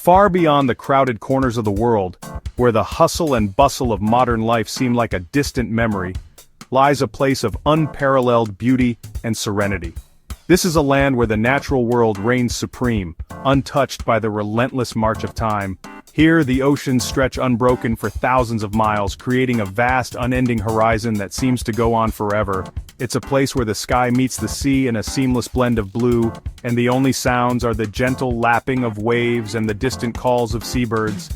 Far beyond the crowded corners of the world, where the hustle and bustle of modern life seem like a distant memory, lies a place of unparalleled beauty and serenity. This is a land where the natural world reigns supreme, untouched by the relentless march of time. Here, the oceans stretch unbroken for thousands of miles, creating a vast, unending horizon that seems to go on forever. It's a place where the sky meets the sea in a seamless blend of blue, and the only sounds are the gentle lapping of waves and the distant calls of seabirds.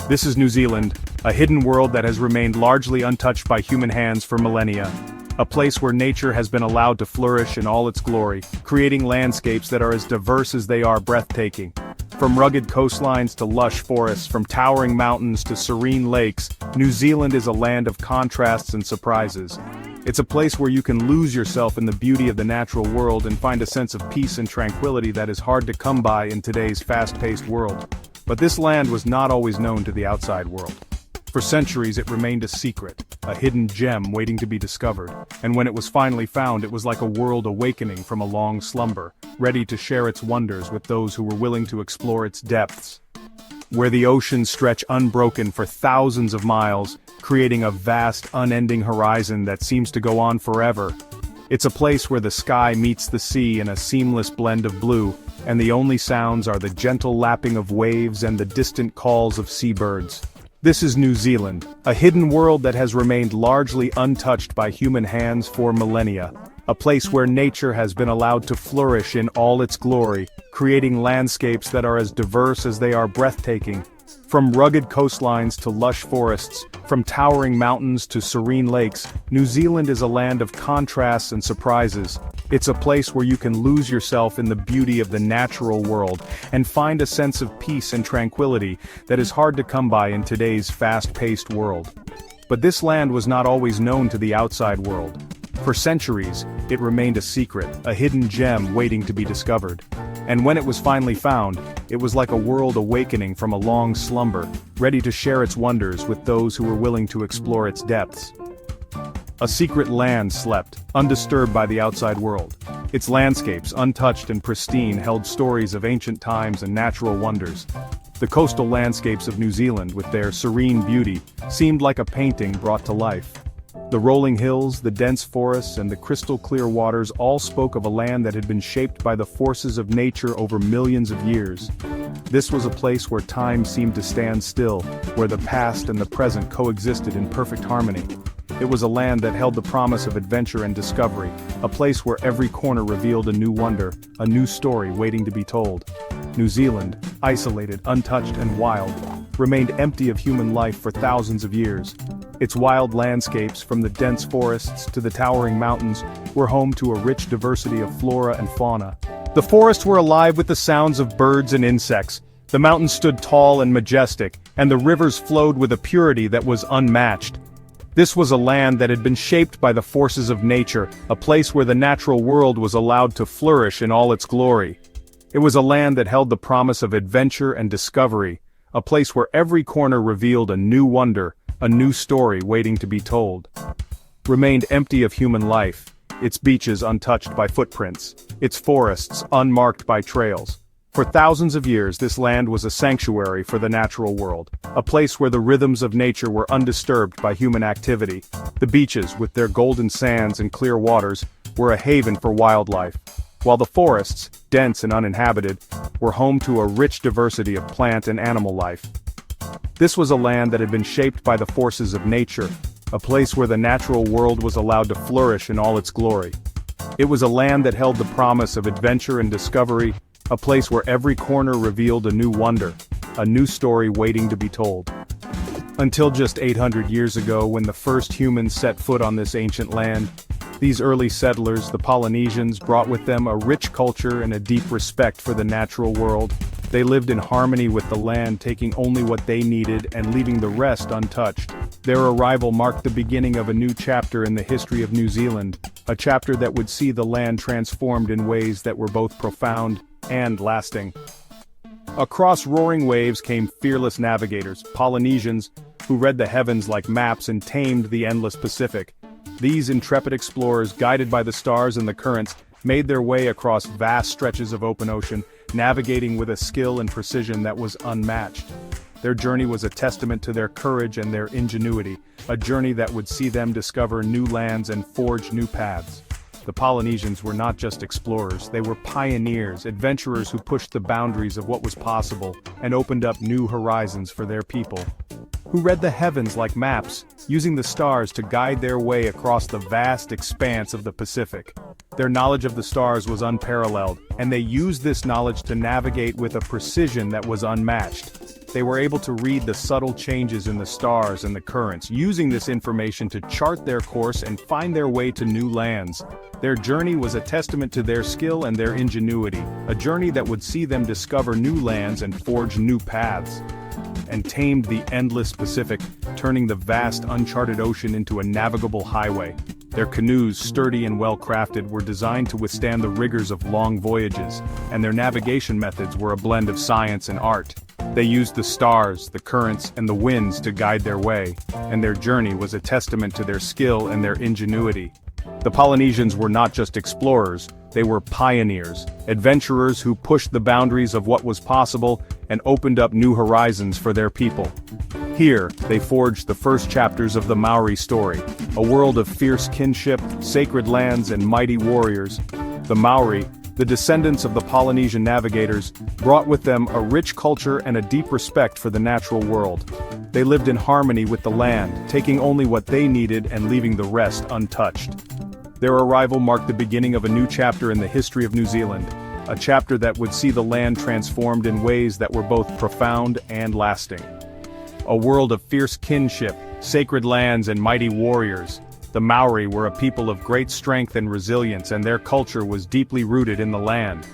This is New Zealand, a hidden world that has remained largely untouched by human hands for millennia. A place where nature has been allowed to flourish in all its glory, creating landscapes that are as diverse as they are breathtaking. From rugged coastlines to lush forests, from towering mountains to serene lakes, New Zealand is a land of contrasts and surprises. It's a place where you can lose yourself in the beauty of the natural world and find a sense of peace and tranquility that is hard to come by in today's fast-paced world. But this land was not always known to the outside world. For centuries it remained a secret, a hidden gem waiting to be discovered, and when it was finally found it was like a world awakening from a long slumber, ready to share its wonders with those who were willing to explore its depths. Where the oceans stretch unbroken for thousands of miles, creating a vast, unending horizon that seems to go on forever. It's a place where the sky meets the sea in a seamless blend of blue, and the only sounds are the gentle lapping of waves and the distant calls of seabirds. This is New Zealand, a hidden world that has remained largely untouched by human hands for millennia. A place where nature has been allowed to flourish in all its glory, creating landscapes that are as diverse as they are breathtaking. From rugged coastlines to lush forests, from towering mountains to serene lakes, New Zealand is a land of contrasts and surprises. It's a place where you can lose yourself in the beauty of the natural world and find a sense of peace and tranquility that is hard to come by in today's fast-paced world. But this land was not always known to the outside world. For centuries, it remained a secret, a hidden gem waiting to be discovered. And when it was finally found, it was like a world awakening from a long slumber, ready to share its wonders with those who were willing to explore its depths. A secret land slept, undisturbed by the outside world. Its landscapes, untouched and pristine, held stories of ancient times and natural wonders. The coastal landscapes of New Zealand, with their serene beauty, seemed like a painting brought to life. The rolling hills, the dense forests, and the crystal-clear waters all spoke of a land that had been shaped by the forces of nature over millions of years. This was a place where time seemed to stand still, where the past and the present coexisted in perfect harmony. It was a land that held the promise of adventure and discovery, a place where every corner revealed a new wonder, a new story waiting to be told. New Zealand, isolated, untouched, and wild, remained empty of human life for thousands of years. Its wild landscapes, from the dense forests to the towering mountains, were home to a rich diversity of flora and fauna. The forests were alive with the sounds of birds and insects. The mountains stood tall and majestic, and the rivers flowed with a purity that was unmatched. This was a land that had been shaped by the forces of nature, a place where the natural world was allowed to flourish in all its glory. It was a land that held the promise of adventure and discovery, a place where every corner revealed a new wonder, a new story waiting to be told. Remained empty of human life, its beaches untouched by footprints, its forests unmarked by trails. For thousands of years this land was a sanctuary for the natural world, a place where the rhythms of nature were undisturbed by human activity. The beaches, with their golden sands and clear waters, were a haven for wildlife, while the forests, dense and uninhabited, were home to a rich diversity of plant and animal life. This was a land that had been shaped by the forces of nature, a place where the natural world was allowed to flourish in all its glory. It was a land that held the promise of adventure and discovery, a place where every corner revealed a new wonder, a new story waiting to be told. Until just 800 years ago, when the first humans set foot on this ancient land, these early settlers, the Polynesians, brought with them a rich culture and a deep respect for the natural world. They lived in harmony with the land, taking only what they needed and leaving the rest untouched. Their arrival marked the beginning of a new chapter in the history of New Zealand, a chapter that would see the land transformed in ways that were both profound and lasting. Across roaring waves came fearless navigators, Polynesians, who read the heavens like maps and tamed the endless Pacific. These intrepid explorers, guided by the stars and the currents, made their way across vast stretches of open ocean, navigating with a skill and precision that was unmatched. Their journey was a testament to their courage and their ingenuity, a journey that would see them discover new lands and forge new paths. The Polynesians were not just explorers, they were pioneers, adventurers who pushed the boundaries of what was possible and opened up new horizons for their people, who read the heavens like maps, using the stars to guide their way across the vast expanse of the Pacific. Their knowledge of the stars was unparalleled, and they used this knowledge to navigate with a precision that was unmatched. They were able to read the subtle changes in the stars and the currents, using this information to chart their course and find their way to new lands. Their journey was a testament to their skill and their ingenuity, a journey that would see them discover new lands and forge new paths, and tamed the endless Pacific, turning the vast uncharted ocean into a navigable highway. Their canoes, sturdy and well-crafted, were designed to withstand the rigors of long voyages, and their navigation methods were a blend of science and art. They used the stars, the currents, and the winds to guide their way, and their journey was a testament to their skill and their ingenuity. The Polynesians were not just explorers, they were pioneers, adventurers who pushed the boundaries of what was possible and opened up new horizons for their people. Here, they forged the first chapters of the Maori story, a world of fierce kinship, sacred lands, and mighty warriors. The Maori, the descendants of the Polynesian navigators, brought with them a rich culture and a deep respect for the natural world. They lived in harmony with the land, taking only what they needed and leaving the rest untouched. Their arrival marked the beginning of a new chapter in the history of New Zealand, a chapter that would see the land transformed in ways that were both profound and lasting. A world of fierce kinship, sacred lands, and mighty warriors. The Maori were a people of great strength and resilience, and their culture was deeply rooted in the land.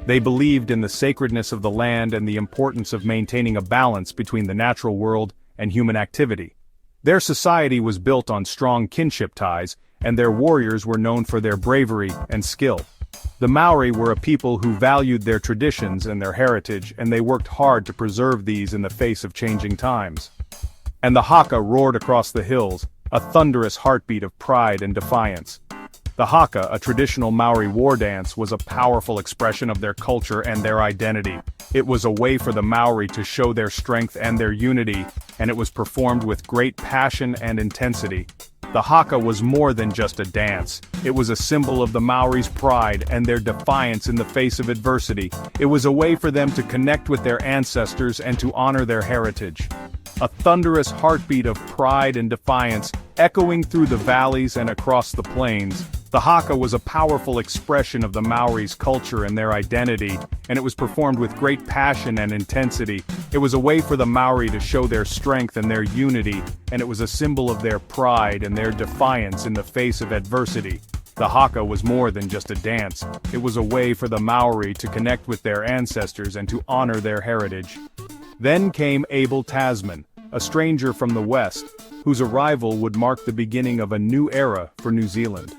They believed in the sacredness of the land and the importance of maintaining a balance between the natural world and human activity. Their society was built on strong kinship ties, and their warriors were known for their bravery and skill. The Maori were a people who valued their traditions and their heritage, and they worked hard to preserve these in the face of changing times. And the haka roared across the hills, a thunderous heartbeat of pride and defiance. The haka, a traditional Maori war dance, was a powerful expression of their culture and their identity. It was a way for the Maori to show their strength and their unity, and it was performed with great passion and intensity. The haka was more than just a dance. It was a symbol of the Maori's pride and their defiance in the face of adversity. It was a way for them to connect with their ancestors and to honor their heritage. A thunderous heartbeat of pride and defiance, echoing through the valleys and across the plains. The haka was a powerful expression of the Maori's culture and their identity, and it was performed with great passion and intensity. It was a way for the Maori to show their strength and their unity, and it was a symbol of their pride and their defiance in the face of adversity. The haka was more than just a dance. It was a way for the Maori to connect with their ancestors and to honor their heritage. Then came Abel Tasman, a stranger from the west, whose arrival would mark the beginning of a new era for New Zealand.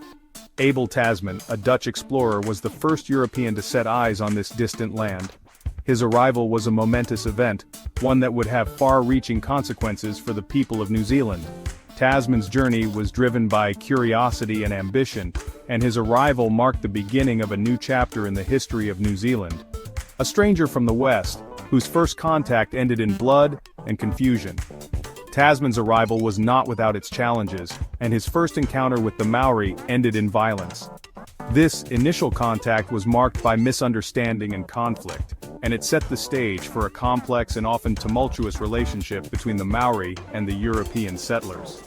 Abel Tasman, a Dutch explorer, was the first European to set eyes on this distant land. His arrival was a momentous event, one that would have far-reaching consequences for the people of New Zealand. Tasman's journey was driven by curiosity and ambition, and his arrival marked the beginning of a new chapter in the history of New Zealand. A stranger from the west, whose first contact ended in blood and confusion. Tasman's arrival was not without its challenges, and his first encounter with the Maori ended in violence. This initial contact was marked by misunderstanding and conflict, and it set the stage for a complex and often tumultuous relationship between the Maori and the European settlers.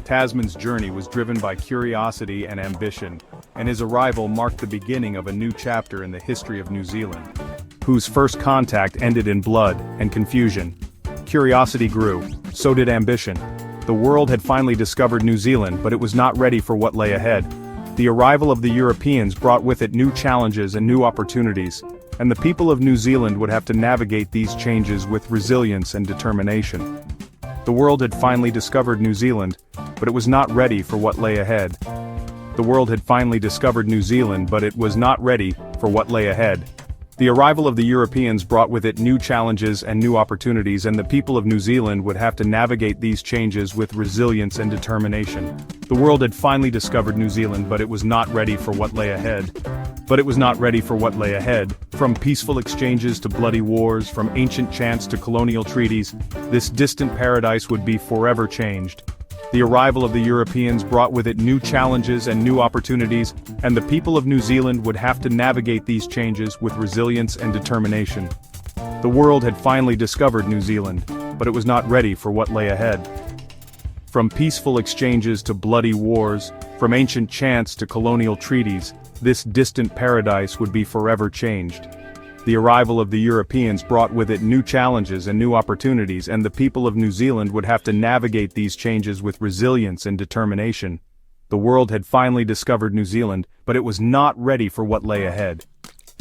Tasman's journey was driven by curiosity and ambition, and his arrival marked the beginning of a new chapter in the history of New Zealand, whose first contact ended in blood and confusion. Curiosity grew, so did ambition. The world had finally discovered New Zealand, but it was not ready for what lay ahead. The arrival of the Europeans brought with it new challenges and new opportunities, and the people of New Zealand would have to navigate these changes with resilience and determination. The world had finally discovered New Zealand, but it was not ready for what lay ahead. The world had finally discovered New Zealand, but it was not ready for what lay ahead. The arrival of the Europeans brought with it new challenges and new opportunities, and the people of New Zealand would have to navigate these changes with resilience and determination. The world had finally discovered New Zealand, but it was not ready for what lay ahead. But it was not ready for what lay ahead. From peaceful exchanges to bloody wars, from ancient chants to colonial treaties, this distant paradise would be forever changed. The arrival of the Europeans brought with it new challenges and new opportunities, and the people of New Zealand would have to navigate these changes with resilience and determination. The world had finally discovered New Zealand, but it was not ready for what lay ahead. From peaceful exchanges to bloody wars, from ancient chants to colonial treaties, this distant paradise would be forever changed. The arrival of the Europeans brought with it new challenges and new opportunities, and the people of New Zealand would have to navigate these changes with resilience and determination. The world had finally discovered New Zealand, but it was not ready for what lay ahead.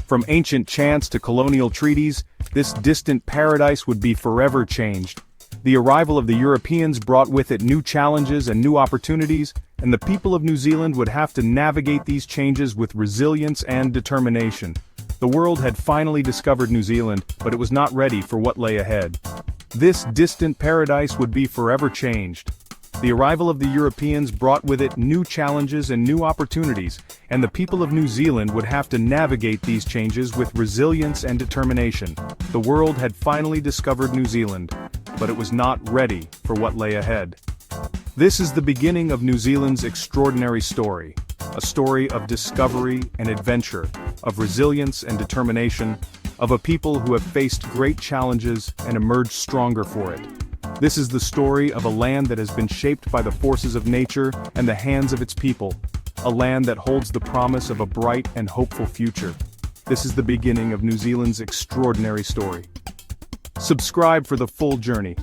From ancient chants to colonial treaties, this distant paradise would be forever changed. The arrival of the Europeans brought with it new challenges and new opportunities, and the people of New Zealand would have to navigate these changes with resilience and determination. The world had finally discovered New Zealand, but it was not ready for what lay ahead. This distant paradise would be forever changed. The arrival of the Europeans brought with it new challenges and new opportunities, and the people of New Zealand would have to navigate these changes with resilience and determination. The world had finally discovered New Zealand, but it was not ready for what lay ahead. This is the beginning of New Zealand's extraordinary story, a story of discovery and adventure, of resilience and determination, of a people who have faced great challenges and emerged stronger for it. This is the story of a land that has been shaped by the forces of nature and the hands of its people, a land that holds the promise of a bright and hopeful future. This is the beginning of New Zealand's extraordinary story. Subscribe for the full journey.